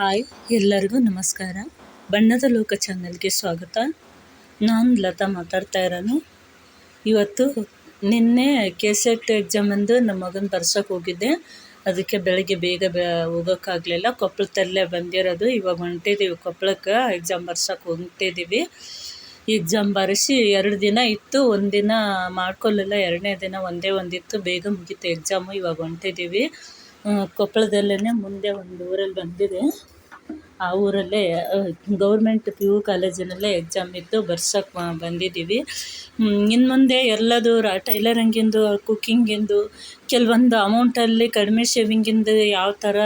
Hi, ಎಲ್ಲರಿಗೂ ನಮಸ್ಕಾರ. ಬಣ್ಣದ ಲೋಕ ಚಾನಲ್ಗೆ ಸ್ವಾಗತ. ನಾನು ಲತಾ ಮಾತಾಡ್ತಾ ಇರೋನು. ಇವತ್ತು ನಿನ್ನೆ KCET ಎಕ್ಸಾಮಂದು ನಮ್ಮ ಮಗನ ಬರ್ಸೋಕೆ ಹೋಗಿದ್ದೆ. ಅದಕ್ಕೆ ಬೆಳಗ್ಗೆ ಬೇಗ ಹೋಗೋಕ್ಕಾಗಲಿಲ್ಲ. ಕೊಪ್ಪಳದಲ್ಲೇ ಬಂದಿರೋದು. ಇವಾಗ ಹೊಂಟಿದ್ದೀವಿ ಕೊಪ್ಪಳಕ್ಕೆ. ಎಕ್ಸಾಮ್ ಬರ್ಸೋಕೆ ಹೊಂಟಿದ್ದೀವಿ. ಎಕ್ಸಾಮ್ ಬರೆಸಿ 2 ದಿನ ಇತ್ತು. ಒಂದಿನ ಮಾಡ್ಕೊಳ್ಳಿಲ್ಲ. 2ನೇ ದಿನ ಒಂದಿತ್ತು. ಬೇಗ ಮುಗೀತು ಎಕ್ಸಾಮು. ಇವಾಗ ಹೊಂಟಿದ್ದೀವಿ. ಕೊಪ್ಪಳದಲ್ಲೇ ಮುಂದೆ ಒಂದು ಊರಲ್ಲಿ ಬಂದಿದೆ. ಆ ಊರಲ್ಲೇ ಗೌರ್ಮೆಂಟ್ PU ಕಾಲೇಜಿನಲ್ಲೇ ಎಕ್ಸಾಮ್ ಇತ್ತು. ಬರ್ಸೋಕ್ಕೆ ಬಂದಿದ್ದೀವಿ. ಇನ್ನು ಮುಂದೆ ಎಲ್ಲದು ಟೈಲರಿಂಗಿಂದು, ಕುಕ್ಕಿಂಗಿಂದು, ಕೆಲವೊಂದು ಅಮೌಂಟಲ್ಲಿ ಕಡಿಮೆ ಶೇವಿಂಗಿಂದು ಯಾವ ಥರ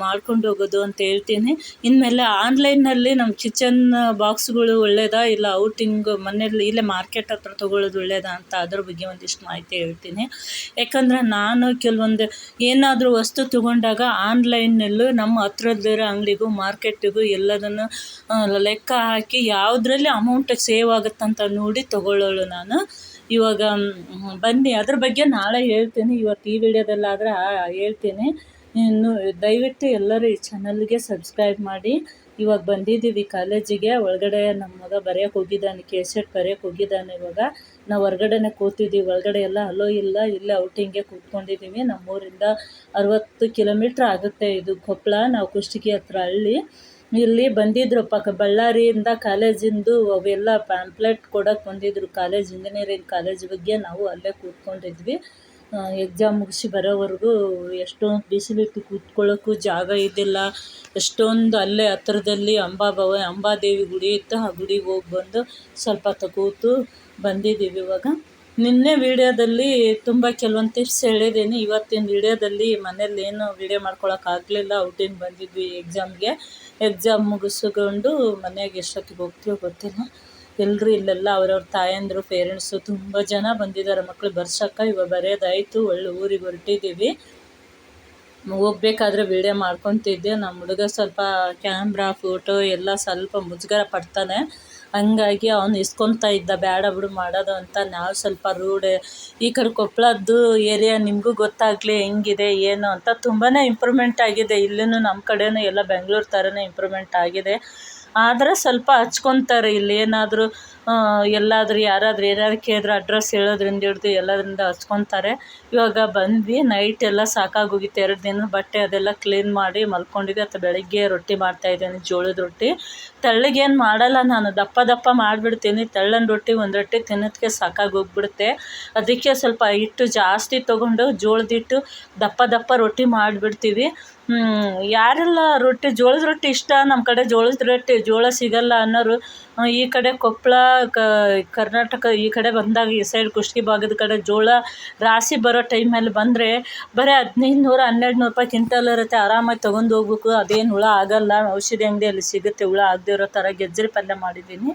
ಮಾಡ್ಕೊಂಡು ಹೋಗೋದು ಅಂತ ಹೇಳ್ತೀನಿ. ಇನ್ಮೇಲೆ ಆನ್ಲೈನ್ನಲ್ಲಿ ನಮ್ಮ ಕಿಚನ್ ಬಾಕ್ಸ್ಗಳು ಒಳ್ಳೆಯದಾ ಇಲ್ಲ ಔಟಿಂಗ್ ಮನೇಲಿ ಇಲ್ಲೇ ಮಾರ್ಕೆಟ್ ಹತ್ರ ತೊಗೊಳ್ಳೋದು ಒಳ್ಳೆಯದಾ ಅಂತ ಅದ್ರ ಬಗ್ಗೆ ಒಂದಿಷ್ಟು ಮಾಹಿತಿ ಹೇಳ್ತೀನಿ. ಯಾಕಂದರೆ ನಾನು ಕೆಲವೊಂದು ಏನಾದರೂ ವಸ್ತು ತೊಗೊಂಡಾಗ ಆನ್ಲೈನಲ್ಲೂ ನಮ್ಮ ಹತ್ರದಲ್ಲಿರೋ ಅಂಗಡಿಗೂ ಮಾರ್ಕೆಟಿಗೂ ಎಲ್ಲದನ್ನು ಲೆಕ್ಕ ಹಾಕಿ ಯಾವುದ್ರಲ್ಲಿ ಅಮೌಂಟ್ ಸೇವ್ ಆಗುತ್ತಂತ ನೋಡಿ ತೊಗೊಳ್ಳೋಳು ನಾನು. ಇವಾಗ ಬನ್ನಿ ಅದ್ರ ಬಗ್ಗೆ ನಾಳೆ ಹೇಳ್ತೀನಿ. ಇವತ್ತು ಈ ವಿಡಿಯೋದಲ್ಲಾದರೆ ಹೇಳ್ತೀನಿ. ಇನ್ನು ದಯವಿಟ್ಟು ಎಲ್ಲರೂ ಈ ಚಾನಲ್ಗೆ ಸಬ್ಸ್ಕ್ರೈಬ್ ಮಾಡಿ. ಇವಾಗ ಬಂದಿದ್ದೀವಿ ಕಾಲೇಜಿಗೆ. ಒಳಗಡೆ ನಮ್ಮ ಮಗ ಬರೆಯೋಕೆ ಹೋಗಿದ್ದಾನೆ. KCET ಬರೆಯೋಕೆ ಹೋಗಿದ್ದಾನೆ. ಇವಾಗ ನಾವು ಹೊರ್ಗಡೆನೇ ಕೂತಿದ್ದೀವಿ. ಒಳಗಡೆ ಎಲ್ಲ ಅಲೋ ಇಲ್ಲ. ಇಲ್ಲೇ ಔಟಿಂಗ್ಗೆ ಕೂತ್ಕೊಂಡಿದ್ದೀವಿ. ನಮ್ಮೂರಿಂದ 60 ಕಿಲೋಮೀಟ್ರ್ ಆಗುತ್ತೆ ಇದು ಕೊಪ್ಪಳ. ನಾವು ಕುಷ್ಟಗಿ ಹತ್ರ ಹಳ್ಳಿ. ಇಲ್ಲಿ ಬಂದಿದ್ದರು ಬಳ್ಳಾರಿಯಿಂದ ಕಾಲೇಜಿಂದು ಅವೆಲ್ಲ ಪ್ಯಾಂಪ್ಲೆಟ್ ಕೊಡೋಕೆ ಬಂದಿದ್ದರು. ಇಂಜಿನಿಯರಿಂಗ್ ಕಾಲೇಜ್ ಬಗ್ಗೆ. ನಾವು ಅಲ್ಲೇ ಕೂತ್ಕೊಂಡಿದ್ವಿ. ಎಕ್ಸಾಮ್ ಮುಗಿಸಿ ಬರೋವರೆಗೂ ಎಷ್ಟೊಂದು ಬಿಸಿಲಿಟ್ಟು ಕೂತ್ಕೊಳ್ಳೋಕ್ಕೂ ಜಾಗ ಇದ್ದಿಲ್ಲ. ಎಷ್ಟೊಂದು ಅಲ್ಲೇ ಹತ್ರದಲ್ಲಿ ಅಂಬಾದೇವಿ ಗುಡಿ ಇತ್ತು. ಆ ಗುಡಿಗೆ ಹೋಗಿ ಬಂದು ಸ್ವಲ್ಪ ಹೊತ್ತು ಕೂತು ಬಂದಿದ್ದೀವಿ. ಇವಾಗ ನಿನ್ನೆ ವೀಡಿಯೋದಲ್ಲಿ ತುಂಬ ಕೆಲವೊಂದು ಟಿಪ್ಸ್ ಹೇಳಿದ್ದೀನಿ. ಇವತ್ತಿನ ವೀಡಿಯೋದಲ್ಲಿ ಮನೇಲಿ ಏನು ವೀಡಿಯೋ ಮಾಡ್ಕೊಳಕ್ಕಾಗಲಿಲ್ಲ. ಔಟಿಂಗ್ ಬಂದಿದ್ವಿ ಎಕ್ಸಾಮ್ಗೆ. ಎಕ್ಸಾಮ್ ಮುಗಿಸ್ಕೊಂಡು ಮನೆಗೆ ಎಷ್ಟೊತ್ತಿಗೆ ಹೋಗ್ತೀವೋ ಗೊತ್ತಿಲ್ಲ. ಎಲ್ಲರೂ ಇಲ್ಲೆಲ್ಲ ಅವ್ರವ್ರ ತಾಯಂದಿರು, ಪೇರೆಂಟ್ಸು ತುಂಬ ಜನ ಬಂದಿದ್ದಾರೆ ಮಕ್ಕಳು ಬರ್ಸೋಕ್ಕೆ. ಇವಾಗ ಬರೆಯೋದಾಯಿತು. ಒಳ್ಳೆ ಊರಿಗೆ ಹೊರಟಿದ್ದೀವಿ. ಹೋಗ್ಬೇಕಾದ್ರೆ ವೀಡಿಯೋ ಮಾಡ್ಕೊತಿದ್ದೆ. ನಮ್ಮ ಹುಡುಗ ಸ್ವಲ್ಪ ಕ್ಯಾಮ್ರಾ, ಫೋಟೋ ಎಲ್ಲ ಸ್ವಲ್ಪ ಮುಜುಗರ ಪಡ್ತಾನೆ. ಹಂಗಾಗಿ ಅವನು ಇಸ್ಕೊತಾ ಇದ್ದ, ಬೇಡ ಬಿಡು ಮಾಡೋದು ಅಂತ. ನಾವು ಸ್ವಲ್ಪ ಈ ಕಡೆ ಕೊಪ್ಪಳದ್ದು ಏರಿಯಾ ನಿಮಗೂ ಗೊತ್ತಾಗಲಿ ಹೆಂಗಿದೆ ಏನು ಅಂತ. ತುಂಬಾ ಇಂಪ್ರೂವ್ಮೆಂಟ್ ಆಗಿದೆ. ಇಲ್ಲೂ ನಮ್ಮ ಕಡೆಯೂ ಎಲ್ಲ ಬೆಂಗಳೂರು ಥರನೇ ಇಂಪ್ರೂವ್ಮೆಂಟ್ ಆಗಿದೆ. ಆದರೆ ಸ್ವಲ್ಪ ಹಚ್ಕೊತಾರೆ. ಇಲ್ಲಿ ಏನಾದರೂ ಎಲ್ಲಾದರೂ ಯಾರಾದರೂ ಏನಾದ್ರು ಕೇಳಿದ್ರೆ ಅಡ್ರೆಸ್ ಹೇಳೋದ್ರಿಂದ ಹಿಡ್ದು ಎಲ್ಲದರಿಂದ ಹಚ್ಕೊತಾರೆ. ಇವಾಗ ಬಂದ್ವಿ. ನೈಟ್ ಎಲ್ಲ ಸಾಕಾಗೋಗಿತ್ತು. 2 ದಿನ ಬಟ್ಟೆ ಅದೆಲ್ಲ ಕ್ಲೀನ್ ಮಾಡಿ ಮಲ್ಕೊಂಡಿದ್ದೆ. ಅಥವಾ ಬೆಳಗ್ಗೆ ರೊಟ್ಟಿ ಮಾಡ್ತಾಯಿದ್ದೇನೆ, ಜೋಳದ ರೊಟ್ಟಿ. ತೆಳ್ಳಗೇನು ಮಾಡಲ್ಲ ನಾನು, ದಪ್ಪ ಮಾಡಿಬಿಡ್ತೀನಿ. ತೆಳ್ಳನ ರೊಟ್ಟಿ ಒಂದು ರೊಟ್ಟಿ ತಿನ್ನೋದಕ್ಕೆ ಸಾಕಾಗೋಗ್ಬಿಡುತ್ತೆ. ಅದಕ್ಕೆ ಸ್ವಲ್ಪ ಹಿಟ್ಟು ಜಾಸ್ತಿ ತೊಗೊಂಡು ಜೋಳದ ಹಿಟ್ಟು ದಪ್ಪ ರೊಟ್ಟಿ ಮಾಡಿಬಿಡ್ತೀವಿ. ಯಾರೆಲ್ಲ ಜೋಳದ ರೊಟ್ಟಿ ಇಷ್ಟ, ನಮ್ಮ ಕಡೆ ಜೋಳದ ರೊಟ್ಟಿ ಜೋಳ ಸಿಗಲ್ಲ ಅನ್ನೋರು ಈ ಕಡೆ ಕೊಪ್ಪಳ ಕರ್ನಾಟಕ ಈ ಕಡೆ ಬಂದಾಗ ಈ ಸೈಡ್ ಕುಷ್ಟಗಿ ಭಾಗದ ಕಡೆ ಜೋಳ ರಾಶಿ ಬರೋ ಟೈಮಲ್ಲಿ ಬಂದರೆ ಬರೀ 1500-1200 ರೂಪಾಯಿ ಕ್ವಿಂಟಲ್ ಇರುತ್ತೆ. ಆರಾಮಾಗಿ ತೊಗೊಂಡು ಹೋಗ್ಬೇಕು. ಅದೇನು ಹುಳ ಆಗಲ್ಲ. ಔಷಧಿ ಅಂಗಡಿಯಲ್ಲಿ ಸಿಗುತ್ತೆ. ಹುಳ ಆಗದೆ ಇರೋ ಥರ ಗೆಜ್ಜರಿ ಪಲ್ಯ ಮಾಡಿದ್ದೀನಿ.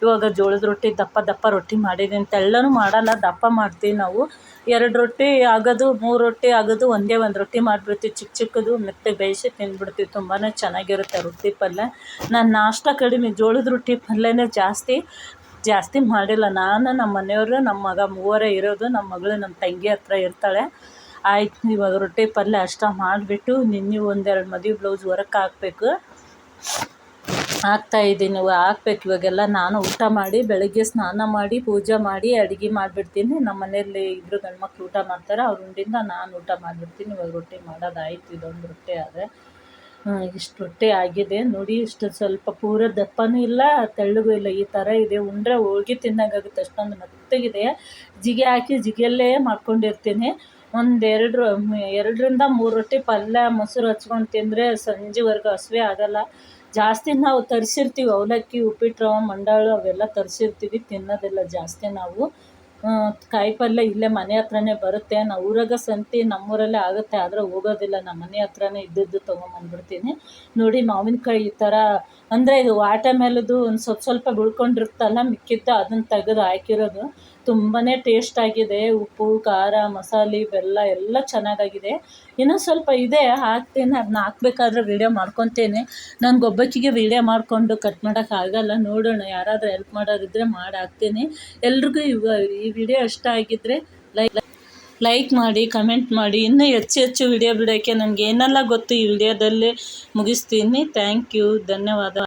ಇವಾಗ ಜೋಳದ ರೊಟ್ಟಿ ದಪ್ಪ ರೊಟ್ಟಿ ಮಾಡಿದ್ದೀನಿ. ತೆಳ್ಳನೂ ಮಾಡಲ್ಲ, ದಪ್ಪ ಮಾಡ್ತೀವಿ ನಾವು. 2 ರೊಟ್ಟಿ ಆಗೋದು, 3 ರೊಟ್ಟಿ ಆಗೋದು, ಒಂದೇ ಒಂದು ರೊಟ್ಟಿ ಮಾಡಿಬಿಡ್ತೀವಿ. ಚಿಕ್ಕದು ಮೆತ್ತಗೆ ಬೇಯಿಸಿ ತಿಂದ್ಬಿಡ್ತೀವಿ. ತುಂಬಾ ಚೆನ್ನಾಗಿರುತ್ತೆ ರೊಟ್ಟಿ ಪಲ್ಯ. ನಾನು ನಾಷ್ಟ ಕಡಿಮೆ, ಜೋಳದ ರೊಟ್ಟಿ ಪಲ್ಯನೇ ಜಾಸ್ತಿ ಮಾಡಿಲ್ಲ. ನಾನು, ನಮ್ಮ ಮನೆಯವರು, ನಮ್ಮ ಮಗ ಮೂವರೇ ಇರೋದು. ನಮ್ಮ ಮಗಳು ನಮ್ಮ ತಂಗಿ ಹತ್ರ ಇರ್ತಾಳೆ. ಆಯ್ತು, ಇವಾಗ ರೊಟ್ಟಿ ಪಲ್ಯ ಅಷ್ಟ ಮಾಡಿಬಿಟ್ಟು ನಿನ್ನೆ 1-2 ಮದುವೆ ಬ್ಲೌಸ್ ಹೊರಕ್ಕೆ ಹಾಕ್ತಾಯಿದ್ದೀನಿ. ಹಾಕ್ಬೇಕು ಇವಾಗೆಲ್ಲ. ನಾನು ಊಟ ಮಾಡಿ ಬೆಳಗ್ಗೆ ಸ್ನಾನ ಮಾಡಿ ಪೂಜೆ ಮಾಡಿ ಅಡುಗೆ ಮಾಡಿಬಿಡ್ತೀನಿ. ನಮ್ಮ ಮನೆಯಲ್ಲಿ 2 ಗಂಡು ಮಕ್ಳು ಊಟ ಮಾಡ್ತಾರೆ. ಅವ್ರ ಉಂಡಿಂದ ನಾನು ಊಟ ಮಾಡಿಬಿಡ್ತೀನಿ. ಇವಾಗ ರೊಟ್ಟಿ ಮಾಡೋದಾಯಿತು. ಇದೊಂದು ರೊಟ್ಟಿ ಆದರೆ ಇಷ್ಟು ರೊಟ್ಟಿ ಆಗಿದೆ ನೋಡಿ. ಇಷ್ಟು ಸ್ವಲ್ಪ ಪೂರ ದಪ್ಪನೂ ಇಲ್ಲ, ತೆಳ್ಳಗೂ ಇಲ್ಲ, ಈ ಥರ ಇದೆ. ಉಂಡ್ರೆ ಹೋಳ್ಗೆ ತಿನ್ನೋಂಗಾಗುತ್ತೆ, ಅಷ್ಟೊಂದು ಮೆತ್ತಗಿದೆ. ಜಿಗೆ ಹಾಕಿ ಜಿಗೆಯಲ್ಲೇ ಮಾಡ್ಕೊಂಡಿರ್ತೀನಿ. 2-3 ರೊಟ್ಟಿ ಪಲ್ಯ ಮೊಸರು ಹಚ್ಕೊಂಡು ತಿಂದರೆ ಸಂಜೆವರೆಗೂ ಹಸಿವೆ ಆಗೋಲ್ಲ. ಜಾಸ್ತಿ ನಾವು ತರಿಸಿರ್ತೀವಿ. ಅವಲಕ್ಕಿ, ಉಪ್ಪಿಟ್ಟು ರವೆ, ಮಂಡಾಳು ಅವೆಲ್ಲ ತರಿಸಿರ್ತೀವಿ. ತಿನ್ನೋದಿಲ್ಲ ಜಾಸ್ತಿ ನಾವು. ಕಾಯಿ ಪಲ್ಯ ಇಲ್ಲೇ ಮನೆ ಹತ್ರನೇ ಬರುತ್ತೆ. ನಾವು ಊರಾಗ ಸಂತೆ ನಮ್ಮೂರಲ್ಲೇ ಆಗುತ್ತೆ, ಆದರೆ ಹೋಗೋದಿಲ್ಲ. ನಮ್ಮ ಮನೆ ಹತ್ರನೇ ಇದ್ದದ್ದು ತೊಗೊಂಬಂದ್ಬಿಡ್ತೀನಿ. ನೋಡಿ ಮಾವಿನಕಾಯಿ ಈ ಥರ ಅಂದರೆ ಇದು ವಾಟೆ ಮೇಲದು ಒಂದು ಸ್ವಲ್ಪ ಬಿಳ್ಕೊಂಡಿರುತ್ತಲ್ಲ, ಮಿಕ್ಕಿತ್ತು ಅದನ್ನು ತೆಗೆದು ಹಾಕಿರೋದು. ತುಂಬಾ ಟೇಸ್ಟಾಗಿದೆ. ಉಪ್ಪು, ಖಾರ, ಮಸಾಲೆ, ಬೆಲ್ಲ ಎಲ್ಲ ಚೆನ್ನಾಗಾಗಿದೆ. ಇನ್ನೂ ಸ್ವಲ್ಪ ಇದೆ, ಹಾಕ್ತೀನಿ. ಅದನ್ನ ಹಾಕ್ಬೇಕಾದ್ರೆ ವೀಡಿಯೋ ಮಾಡ್ಕೊತೀನಿ. ನನಗೊಬ್ಬಕ್ಕಿಗೆ ವೀಡಿಯೋ ಮಾಡಿಕೊಂಡು ಕಟ್ ಮಾಡೋಕ್ಕಾಗಲ್ಲ. ನೋಡೋಣ, ಯಾರಾದರೂ ಹೆಲ್ಪ್ ಮಾಡೋರಿದ್ದರೆ ಮಾಡಿ ಹಾಕ್ತೀನಿ. ಎಲ್ರಿಗೂ ಈ ವಿಡಿಯೋ ಇಷ್ಟ ಆಗಿದ್ದರೆ ಲೈಕ್ ಮಾಡಿ, ಕಮೆಂಟ್ ಮಾಡಿ. ಇನ್ನೂ ಹೆಚ್ಚು ಹೆಚ್ಚು ವಿಡಿಯೋ ಬಿಡೋಕ್ಕೆ ನನಗೆ ಏನೆಲ್ಲ ಗೊತ್ತು ಈ ವಿಡಿಯೋದಲ್ಲೇ ಮುಗಿಸ್ತೀನಿ. ಥ್ಯಾಂಕ್ ಯು, ಧನ್ಯವಾದ.